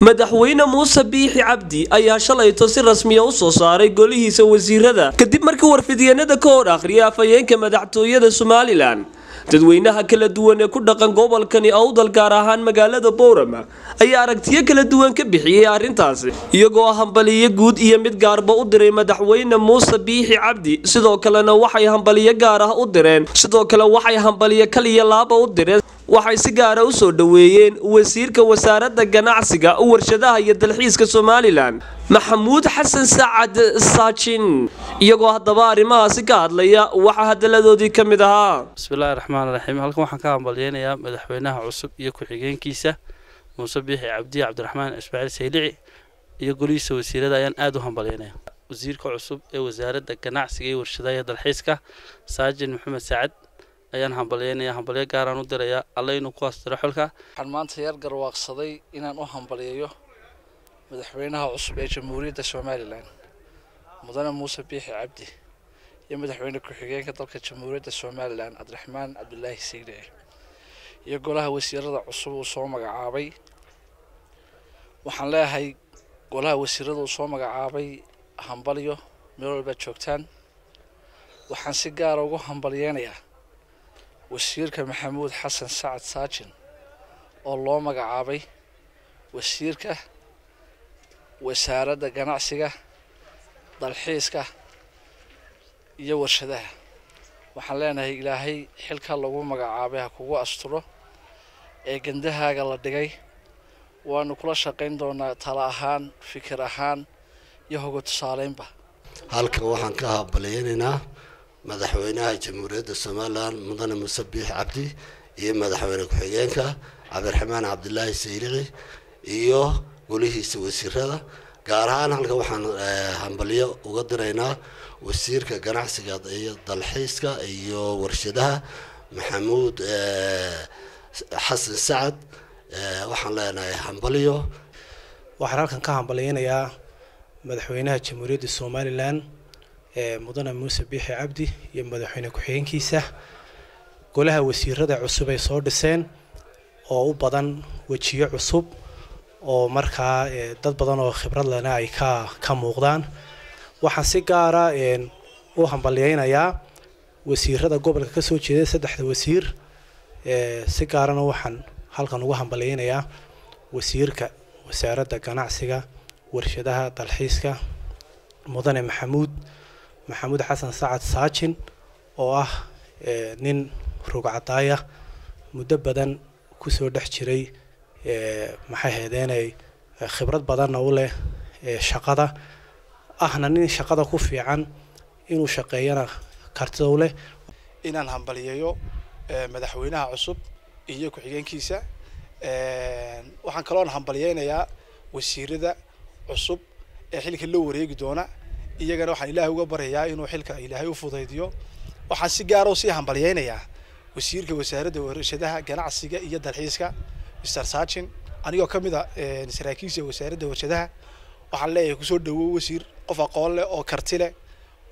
madaxweyne Muuse Biixi Cabdi ayaa shalayto si rasmi ah u soo saaray golihiisa wasiirada kadib markii warfidiyeenada ka hor akhriyay afayeenka madaxtooyada Somaliland. dadweynaha kala duwan ee ku dhaqan gobolkani Awdal gaar ahaan magaalada Boorama ayaa aragtiyo kala duwan ka bixiyay arrintaasi iyagoo hambaliye guud iyo mid gaarba u diray madaxweyne Muuse Biixi Cabdi sidoo kalena waxay hambaliye gaar ah u direen kaliya laaba u direen waxay si gaar ah u soo dhaweeyeen wasiirka wasaaradda ganacsiga warshadaha iyo dalxiiska Somaliland Maxamuud Xasan Saacad Saajin iyagoo haddaba arrimahaasi ka hadlaya waxa hadaladoodii ka mid ahaa bismillaahir rahmaanir rahiim halkan waxaan ka hambalyeeynaa madaxweynaha cusub iyo ku-xigeenkiisa Muuse Biixi Cabdi Cabdiraxmaan Ismaaciil Saylici iyo golihiisa wasiirada ayaan aad u hambalyeeynaa wasiirka cusub ee wasaaradda ganacsiga iyo warshadaha iyo dalxiiska Saajin Maxamed Saacad ayaan hambalye gaar ah u diraya alla inuu ku astiro xilka waxaan maanta yar garwaaqsaday inaan u hambalyeeyo madaxweynaha cusub ee Jamhuuriyadda Somaliland mudane Muuse Biixi Cabdi iyo madaxweyne ku-xigeenka dalka Jamhuuriyadda Somaliland Cabdiraxmaan Cabdullaahi Saylici iyo golaha wasiirada cusub oo soo magacaabay waxaan leeyahay golaha wasiirada oo soo magacaabay hambalyo meel walba joogtaan waxaan si gaar ah ugu hambalyeenayaa wasiirka Maxamuud Xasan Saacad Saajin oo loo magacaabay wasiirka wasaaradda ganacsiga dalxiiska iyo warshadaha waxaan leenahay ilaahay xilka lagu magacaabay ha kugu asturo ee gandahaaga la dhigay waanu kula shaqayn doonaa talo ahaan fikir ahaan iyo hogo tusaaleynba halkan waxaan ka hambalyeynaa madaxweynaha Jamhuuriyadda Somaliland mudane Muuse Biixi Cabdi iyo madaxweyne ku-xigeenka Cabdiraxmaan Cabdullaahi Saylici iyo golihiisa wasiirada gaar ahaan halkan waxaan hambalyo uga diraynaa wasiirka ganacsiga iyo dalxiiska iyo warshadaha Maxamuud Xasan Saacad waxaan leenahay hambalyo waxaan halkan ka hambalyeynayaa madaxweynaha Jamhuuriyadda Somaliland mudane Muuse Biixi Cabdi iyo madaxweyne ku-xigeenkiisa golaha wasiirada cusub ay soo dhiseen oo u badan wajiyo cusub oo markaa dad badan oo khibrad leh ay ka muuqdaan waxaan si gaar ah u hambalyeynayaa wasiirada gobolka ka soo jeeday saddexda wasiir si gaar ah waxaan halkan ugu hambalyeynayaa wasiirka wasaaradda ganacsiga warshadaha dalxiiska mudane Maxamuud Xasan Saacad Saajin oo ah nin rugcadaaya muddo badan ku soo dhex jiray maxay heedeenay khibrad badan oo leh shaqada ahna nin shaqada ku fiican inuu shaqeeyana kartida u leh inaan hambalyeeyo madaxweynaha cusub iyo ku-xigeenkiisa waxaan kaloo hambalyeynayaa wasiirada cusub ee xilka loo wareegi doona iyagana waxaan Ilaahay uga baryayaa inuu xilka Ilaahay u fudaydiyo waxaan si gaar ah u hambalyeynayaa wasiirka wasaaradda warshadaha ganacsiga iyo dalxiiska Mr. Saajin anigoo kamid ah saraakiisha wasaaradda warshadaha waxaan leeyahay ku soo dhawow wasiir qof aqoon leh oo karti leh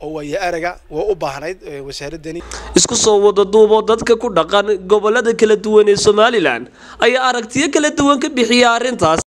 oo way araga oo u baahnayd wasaaradani isku soo wada duubo dadka ku dhaqan gobolada kala duwan ee Somaliland ayaa aragtiyo kala duwan ka bixiyay arrintaas